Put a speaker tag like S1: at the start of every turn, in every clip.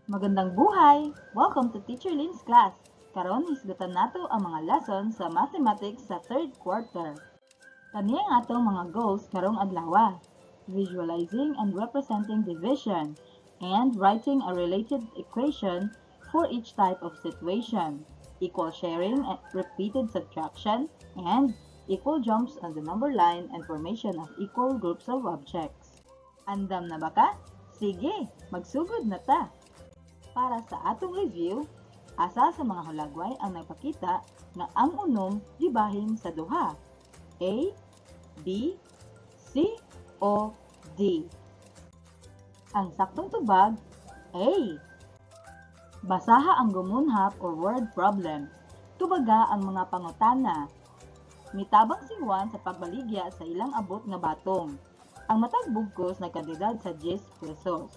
S1: Magandang buhay! Welcome to Teacher Lynn's class. Karon hisgutan nato ang mga lesson sa mathematics sa third quarter. Kani ang atong mga goals karong adlaw. Visualizing and representing division and writing a related equation for each type of situation. Equal sharing and repeated subtraction and equal jumps on the number line and formation of equal groups of objects. Andam na ba ka? Sige, magsugod na ta! Para sa atong review, asa sa mga hulagway ang nagpakita nga ang unom gibahin sa duha. A, B, C, o D. Ang saktong tubag, A. Basaha ang gumunhap or word problem. Tubaga ang mga pangutana. Mitabang si Juan sa pagbaligya sa ilang abot nga batong. Ang matag bugkos nagkadidad sa 10 pesos.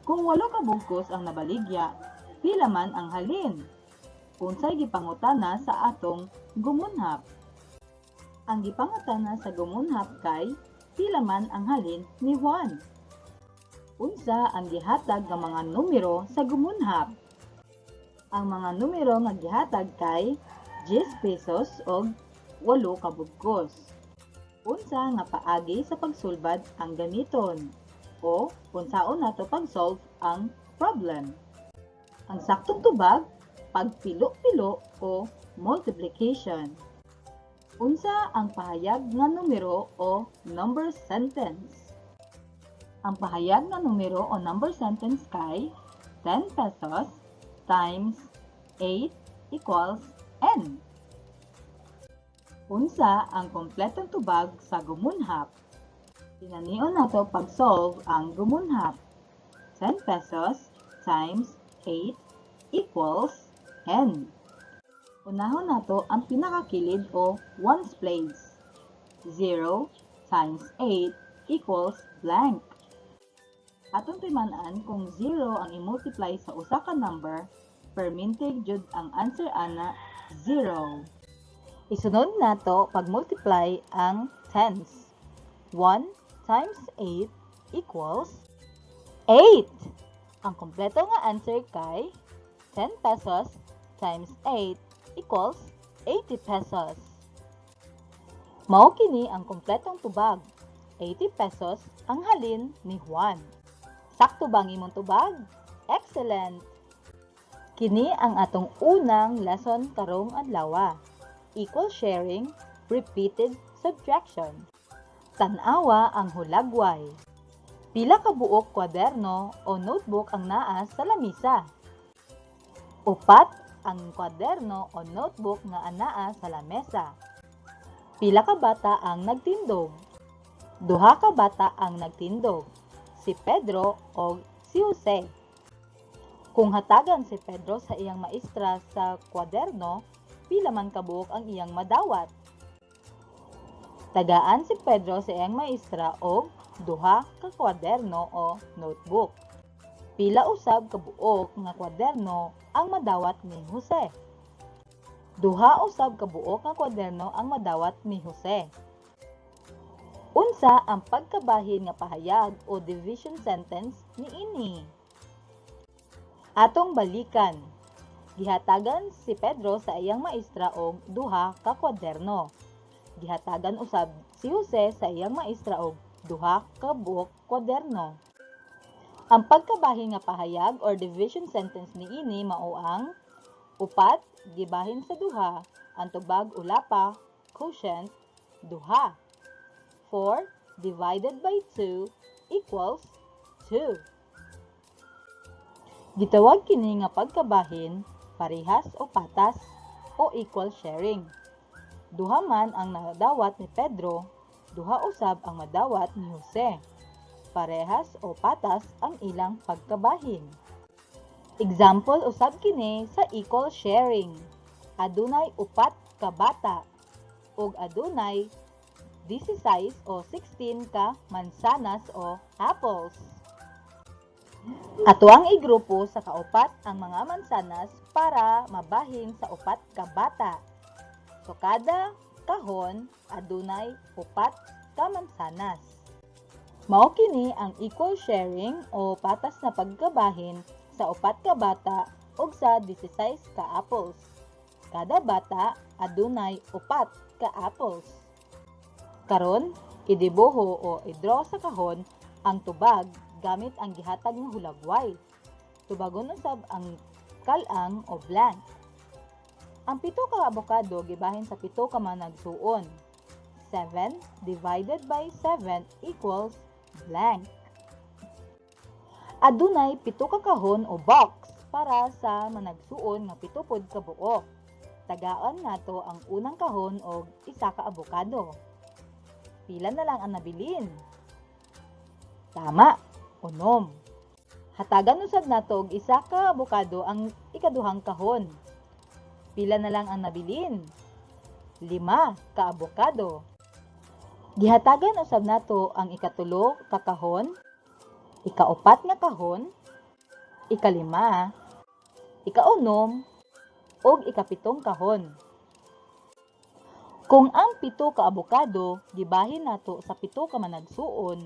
S1: Kung 8 ka bugkos ang nabaligya, pila man ang halin? Unsay gipangutana sa atong gumunhap? Ang gipangutana sa gumunhap kay pila man ang halin ni Juan. Unsa ang gihatag nga mga numero sa gumunhap? Ang mga numero nga gihatag kay 10 pesos og 8 ka bugkos. Unsa nga paagi sa pagsulbad ang gamiton? O unsaon nato pag-solve ang problem? Ang saktong tubag, pagpilo-pilo o multiplication. Unsa ang pahayag nga numero o number sentence? Ang pahayag nga numero o number sentence kay 10 pesos times 8 equals n. Unsa ang kompletong tubag sa gumunhap? Tinanion nato pag-solve ang gumunhap. 10 pesos times 8 equals n. Unahon nato ang pinakakilid o ones place. 0 times 8 equals blank. Atong timan-an kung 0 ang i-multiply sa usa ka number, permintig jud ang answer ana 0. Isunod nato pag-multiply ang tens. 1 times 8 equals 8. Ang kompleto nga answer kay 10 pesos times 8 equals 80 pesos. Mao kini ang kompletong tubag. 80 pesos ang halin ni Juan. Sakto bang imong tubag? Excellent! Kini ang atong unang lesson karong adlaw. Equal sharing, repeated subtraction. Tan-awa ang hulagway. Pila ka buok kwaderno o notebook ang naa sa lamisa? Upat ang kwaderno o notebook nga anaa sa lamesa. Pila ka bata ang nagtindog? Duha ka bata ang nagtindog. Si Pedro o si Jose. Kung hatagan si Pedro sa iyang maestra sa kwaderno, pila man ka buok ang iyang madawat? Tagaan si Pedro sa iyang maestra og duha ka kwaderno o notebook. Pila usab ka buok nga kwaderno ang madawat ni Jose? Duha usab ka buok nga kwaderno ang madawat ni Jose. Unsa ang pagkabahin nga pahayag o division sentence niini? Atong balikan. Gihatagan si Pedro sa iyang maestra og duha ka kwaderno. Gihatagan usab si Jose sa iyang maestra og duha ka buok kwaderno. Ang pagkabahin nga pahayag or division sentence niini mao ang upat gibahin sa duha, ang tubag ulapa, quotient, duha. 4 divided by 2 equals 2. Gitawag kini nga pagkabahin parehas o patas o equal sharing. Duha man ang nadawat ni Pedro, duha usab ang madawat ni Jose. Parehas o patas ang ilang pagkabahin. Example usab kini sa equal sharing. Adunay upat ka bata ug adunay 16 o 16 ka mansanas o apples. Ato ang igrupo sa kaupat ang mga mansanas para mabahin sa upat ka bata. So kada kahon adunay upat ka mansanas. Mao kini ang equal sharing o patas na pagkabahin sa 4 ka bata ug sa 16 ka apples. Kada bata adunay 4 ka apples. Karon, idibuho o i-draw sa kahon ang tubag gamit ang gihatag nga hulagway. Tubagon usab ang kalang o blank. Ang 7 ka abokado gibahin sa 7 ka managsuon. 7 divided by 7 equals blank. Adunay 7 ka kahon o box para sa managsuon nga 7 pod ka buok. Tagaan nato ang unang kahon og 1 ka abokado. Pila na lang ang nabilin? Tama, 6. Hatagan usab nato og 1 ka abokado ang ikaduhang kahon. Pila na lang ang nabilin? 5 ka abokado. Gihatagan usab nato ang ikatulo ka kahon, ikaupat nga kahon, ikalima, ikaunom, ug ikapitong kahon. Kung ang 7 ka abokado gibahin nato sa 7 ka managsuon,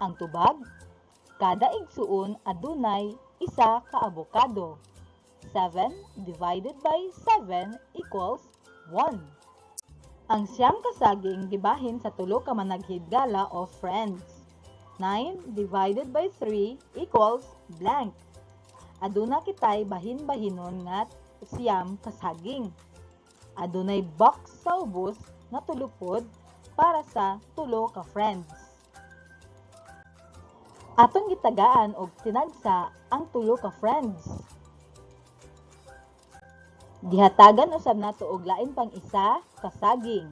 S1: ang tubag, kada igsuon adunay 1 ka abokado. 7 divided by 7 equals 1. Ang 9 ka saging gibahin sa 3 ka managhigala o friends. 9 divided by 3 equals blank. Aduna kitay bahin-bahinon nga 9 ka saging. Adunay box sa ubos nga tulupod para sa 3 ka friends. Atong gitagaan og tinagsa ang 3 ka friends. Gihatagan usab nato og lain pang 1 ka saging.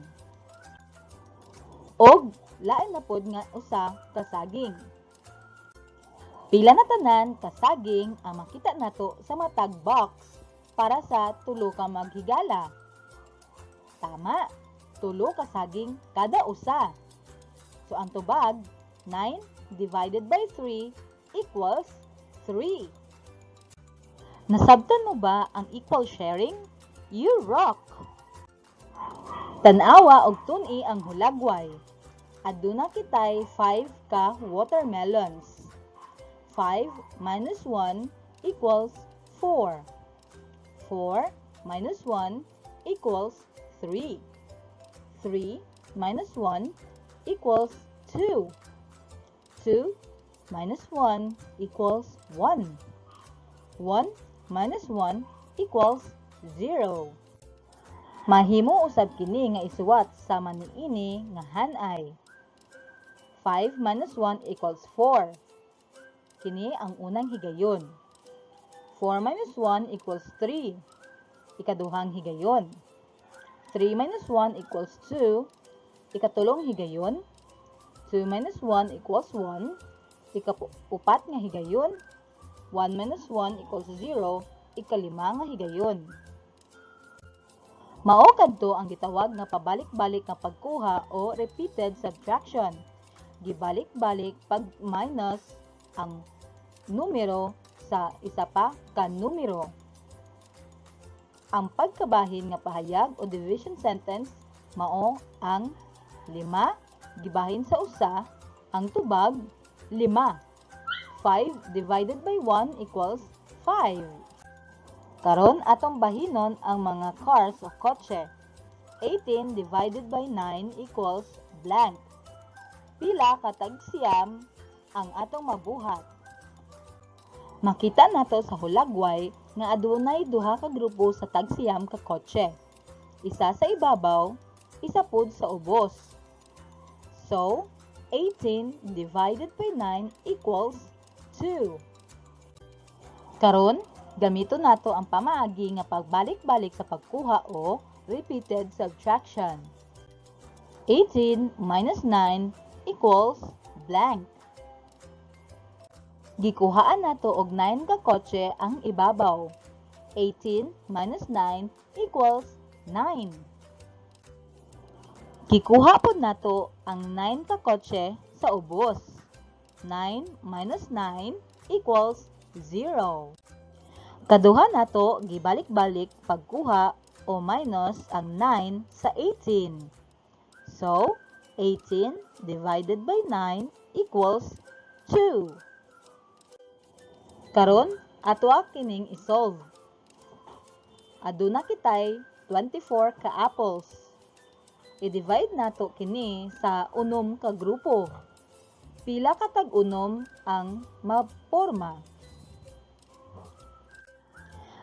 S1: Og lain na pod nga 1 ka saging. Pila na tanan ka saging ang makita nato sa matag box para sa 3 ka maghigala. Tama, 3 ka saging kada usa. So ang tubag 9 divided by 3 equals 3. Nasabtan mo ba ang equal sharing? You rock! Tanawa og tun-i ang hulagway. Aduna kitay 5 ka watermelons. 5 minus 1 equals 4. 4 minus 1 equals 3. 3 minus 1 equals 2. 2 minus 1 equals 1. 1 minus 1 equals 0. Mahimo usab kini nga isuwat sama niini nga hanay. 5 minus 1 equals 4. Kini ang unang higayon. 4 minus 1 equals 3. Ikaduhang higayon. 3 minus 1 equals 2. Ikatulong higayon. 2 minus 1 equals 1. Ikaupat nga higayon. 1 minus 1 equals 0, ikalima nga higayon. Mao kadto ang gitawag nga pabalik-balik nga pagkuha o repeated subtraction. Gibalik-balik pag minus ang numero sa isa pa ka numero. Ang pagkabahin nga pahayag o division sentence mao ang 5 gibahin sa usa, ang tubag 5. 5 divided by 1 equals 5. Karon atong bahinon ang mga cars o kotse. 18 divided by 9 equals blank. Pila katag siyam ang atong mabuhat. Makita nato sa hulagway nga adunay duha ka grupo sa tagsiyam ka kotse. Isa sa ibabaw, isa pod sa ubos. So, 18 divided by 9 equals 2. Karon, gamiton nato ang pamaagi nga pagbalik-balik sa pagkuha o repeated subtraction. 18 minus 9 equals blank. Gikuhaan nato og 9 ka kotse ang ibabaw. 18 minus 9 equals 9. Gikuha pod nato ang 9 ka kotse sa ubos. 9 minus 9 equals 0. Kaduha nato gibalik-balik pagkuha o minus ang 9 sa 18. So, 18 divided by 9 equals 2. Karon, Ato kining isolve. Aduna kitay 24 ka apples. I-divide nato kini sa unom ka grupo. Pila ka tag-unom ang maporma.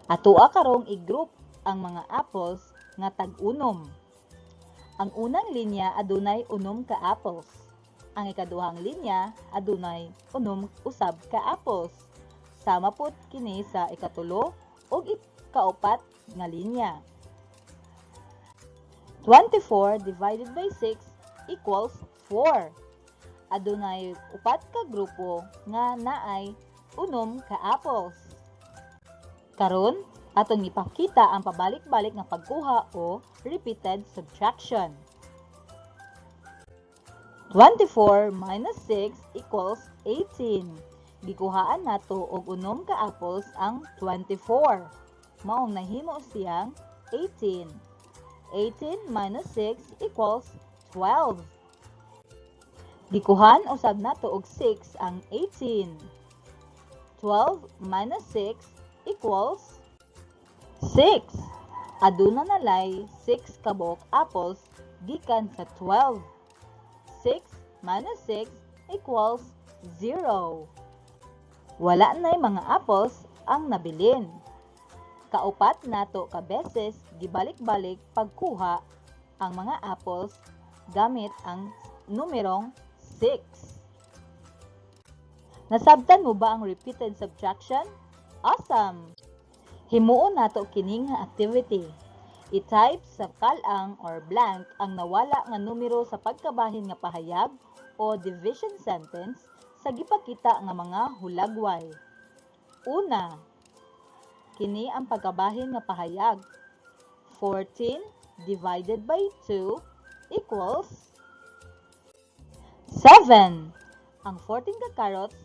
S1: Atoa karong i-group ang mga apples nga tag-unom. Ang unang linya adunay unom ka apples. Ang ikaduhang linya adunay unom usab ka apples. Sama pod kini sa ikatulo ug ikaupat nga linya. 24 divided by 6 equals 4. Adunay upat ka grupo nga naay unom ka apples. Karon, atong ipakita ang pabalik-balik nga pagkuha o repeated subtraction. 24 minus 6 equals 18. Gikuhaan nato og unom ka apples ang 24. Maong nahimo siyang 18. 18 minus 6 equals 12. Gikuhan usab nato og 6 ang 18. 12 minus 6 equals 6. Aduna nalay 6 kabok apples gikan sa 12. 6 minus 6 equals 0. Wala na'y mga apples ang nabilin. Kaupat nato ka beses gibalik-balik pagkuha ang mga apples gamit ang numerong 6. Nasabtan mo ba ang repeated subtraction? Awesome! Himuon nato kining activity. I-type sa kalang or blank ang nawala nga numero sa pagkabahin nga pahayag o division sentence sa gipakita nga mga hulagway. Una, kini ang pagkabahin nga pahayag. 14 divided by 2 equals 7. Ang 14 ka carrots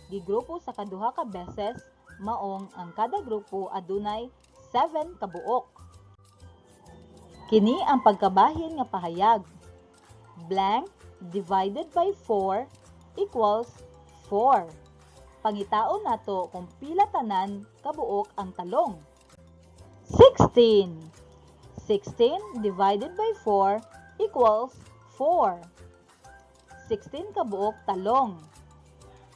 S1: gigrupo sa kaduha ka beses maong ang kada grupo adunay 7 ka buok. Kini ang pagkabahin nga pahayag. Blank divided by 4 equals 4. Pangitaon nato kung pila tanan kabuok ang talong. 16. 16 divided by 4 equals 4. 16 kabuok talong.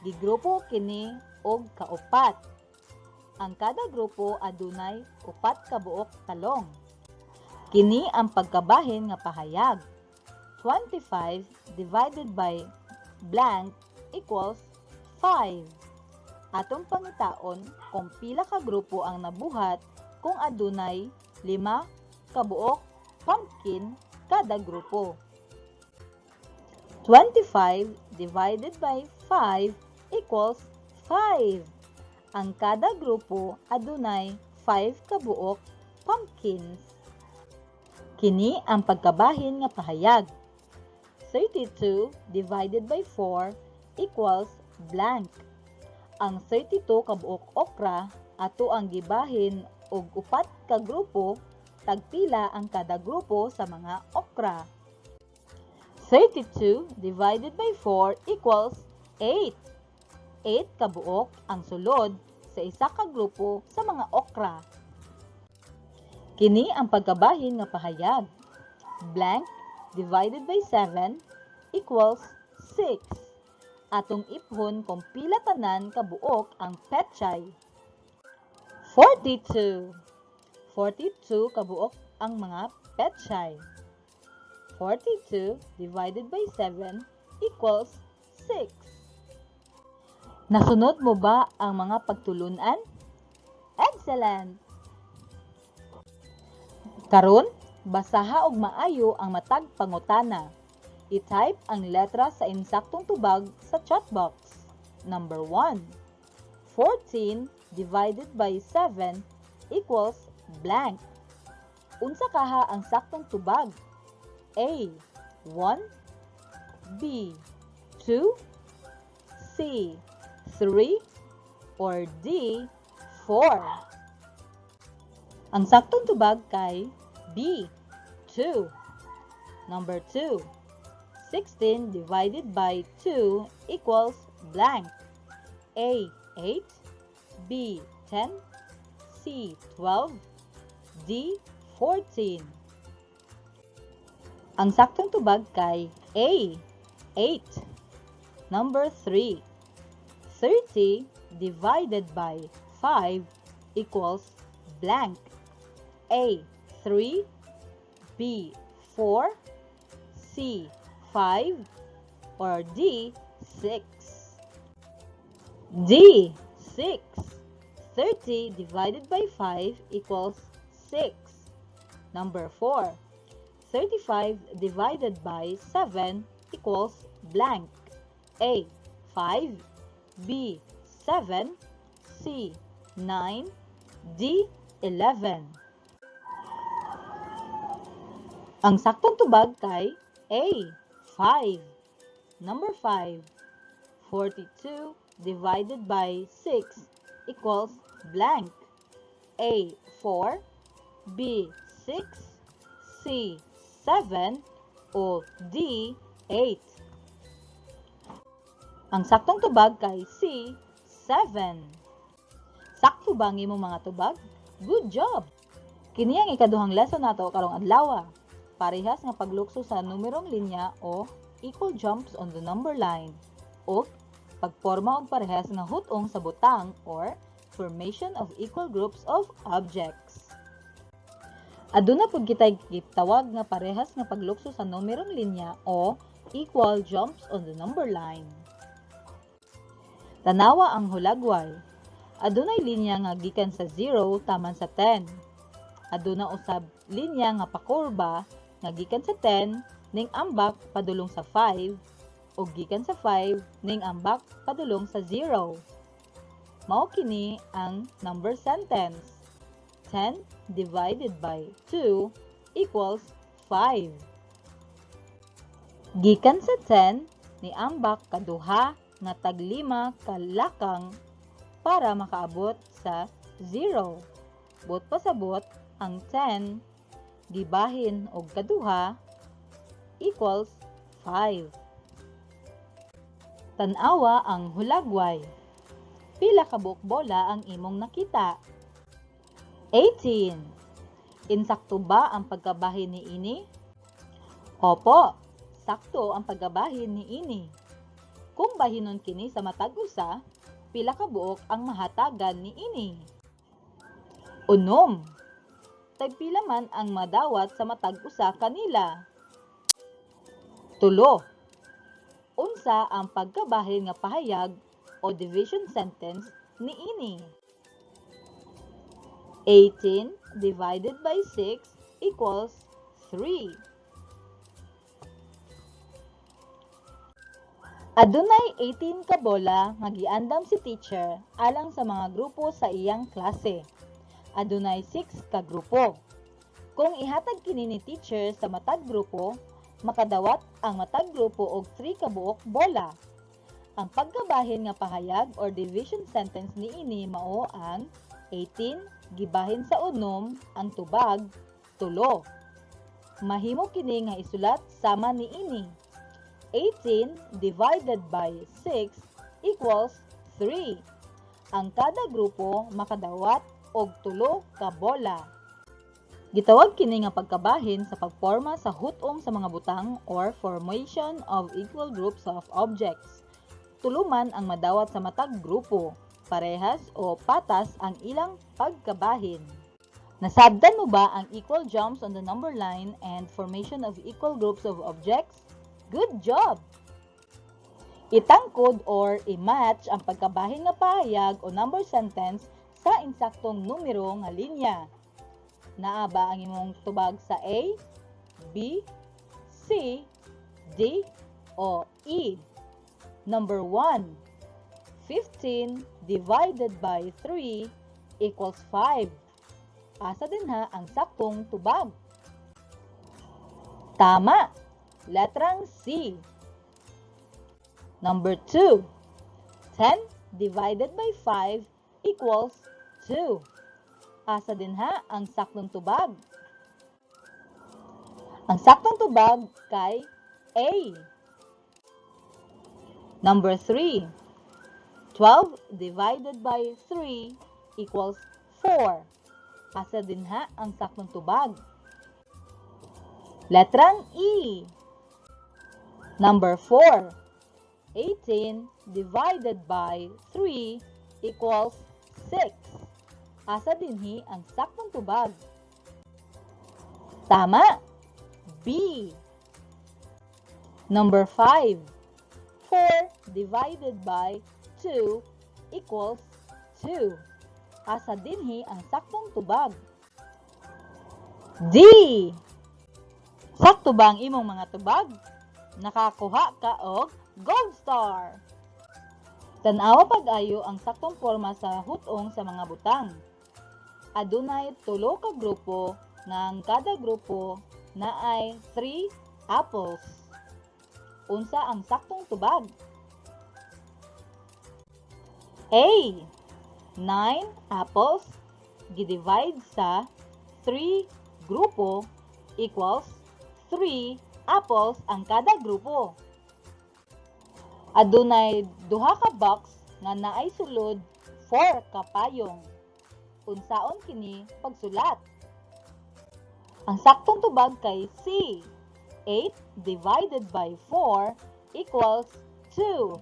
S1: Gigrupo kini og kaupat. Ang kada grupo adunay upat kabuok talong. Kini ang pagkabahin nga pahayag. 25 divided by blank equals 5. Atong pangitaon kung pila ka grupo ang nabuhat kung adunay 5 kabuok pumpkin kada grupo. 25 divided by 5 equals 5. Ang kada grupo adunay 5 kabuok pumpkins. Kini ang pagkabahin nga pahayag. 32 divided by 4 equals blank. Ang 32 kabuok okra ato ang gibahin og upat ka grupo, tagpila ang kada grupo sa mga okra. 32 divided by 4 equals 8. 8 kabuok ang sulod sa isa ka grupo sa mga okra. Kini ang pagkabahin nga pahayag. Blank divided by 7 equals 6. Atong iphon kung pila tanan kabuok ang petchay. 42. 42 kabuok ang mga petchay. 42 divided by 7 equals 6. Nasunod mo ba ang mga pagtulunan? Excellent! Karon, basaha og maayo ang matag pangutana. I-type ang letra sa insaktong tubag sa chat box. Number 1. 14 divided by 7 equals blank. Unsa kaha ang saktong tubag? A. 1 B. 2 C. 3 or D. 4. Ang saktong tubag kay B. 2. Number 2. 16 divided by 2 equals blank. A. 8 B. 10, C. 12, D. 14. Ang saktong tubag kay A. 8. Number 3. 30 divided by 5 equals blank. A. 3, B. 4, C. 5, or D. 6. D. 6. 30 divided by 5 equals 6. Number 4. 35 divided by 7 equals blank. A. 5, B. 7, C. 9, D. 11. Ang saktong tubag kay A. 5. Number 5. 42 divided by 6 equals blank. A. 4, B. 6, C. 7, o D. 8. Ang saktong tubag kay C. 7. Sakto ba ang imong mga tubag? Good job! Kini ang ikaduhang lesson nato karong adlaw. Parehas nga paglukso sa numerong linya o equal jumps on the number line o pagporma og parehas nga hutong sa butang or formation of equal groups of objects. Aduna pud kitay gitawag nga parehas nga paglukso sa numerong linya o equal jumps on the number line. Tanawa ang hulagway. Adunay linya nga gikan sa 0 taman sa 10. Aduna usab linya nga pakurba nga gikan sa 10 ning ambak padulong sa 5 ug gikan sa 5 ning ambak padulong sa 0. Mao kini ang number sentence. 10 divided by 2 equals 5. Gikan sa 10 ni ambak kaduha nga tag 5 ka lakang para makaabot sa 0. Bot pasabot ang 10 gibahin og kaduha equals 5. Tan-awa ang hulagway. Pila ka buok bola ang imong nakita? 18. Insakto ba ang pagkabahin ni ini? Opo, sakto ang pagkabahin ni ini. Kung bahinon kini sa matag usa, pila ka buok ang mahatagan ni ini? Unom. Tagpila man ang madawat sa matag usa kanila? 3. Unsa ang pagkabahin nga pahayag o division sentence ni ini? 18 divided by 6 equals 3. Adunay 18 ka bola nga giandam si teacher alang sa mga grupo sa iyang klase. Adunay 6 ka grupo. Kung ihatag kini ni teacher sa matag grupo, makadawat ang matag grupo og 3 ka buok bola. Ang pagkabahin nga pahayag or division sentence niini mao ang 18 gibahin sa unom ang tubag 3. Mahimo kini nga isulat sama niini. 18 divided by 6 equals 3. Ang kada grupo makadawat og 3 ka bola. Gitawag kini nga pagkabahin sa pagporma sa hutong sa mga butang or formation of equal groups of objects. Tuluman ang madawat sa matag grupo, parehas o patas ang ilang pagkabahin. Nasabdan mo ba ang equal jumps on the number line and formation of equal groups of objects? Good job! Itangkod or i-match ang pagkabahin nga pahayag o number sentence sa insaktong numero nga linya. Naa ba ang imong tubag sa A, B, C, D, o E? Number 1. 15 divided by 3 equals 5. Asa din ha ang saktong tubag? Tama! Letrang C. Number 2. 10 divided by 5 equals 2. Asa din ha ang saktong tubag? Ang saktong tubag kay A. Number 3. 12 divided by 3 equals 4. Asa dinha ang saktong tubag? Letrang E. Number 4. 18 divided by 3 equals 6. Asa dinhi ang saktong tubag? Tama! B. Number 5. 4 divided by 2 equals 2. Asa dinhi ang saktong tubag? D. Sakto ba ang imong mga tubag? Nakakuha ka og gold star. Tan-awa pag-ayo ang saktong porma sa hutong sa mga butang. Adunay tulo ka grupo nga ang kada grupo naay 3 apples. Unsa ang saktong tubag? A. 9 apples gidivide sa 3 grupo equals 3 apples ang kada grupo. Adunay duha ka box nga naay sulod 4 ka payong. Unsaon kini pagsulat? Ang saktong tubag kay C. 8 divided by 4 equals 2.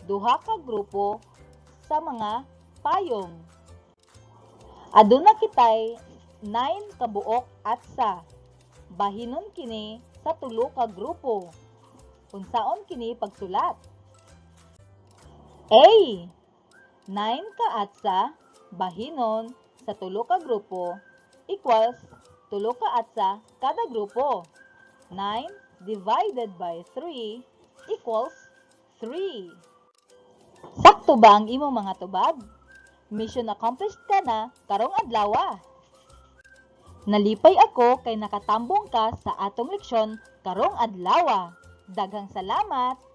S1: Duha ka grupo sa mga payong. Aduna kitay 9 kabuok atsa. Bahinon kini sa tulo ka grupo. Unsaon kini pagsulat? A. 9 ka atsa bahinon sa tulo ka grupo equals tulo ka atsa kada grupo. 9 divided by 3 equals 3. Sakto ba ang imong mga tubag? Mission accomplished ka na karong adlaw. Nalipay ako kay nakatambong ka sa atong leksyon karong adlaw. Daghang salamat!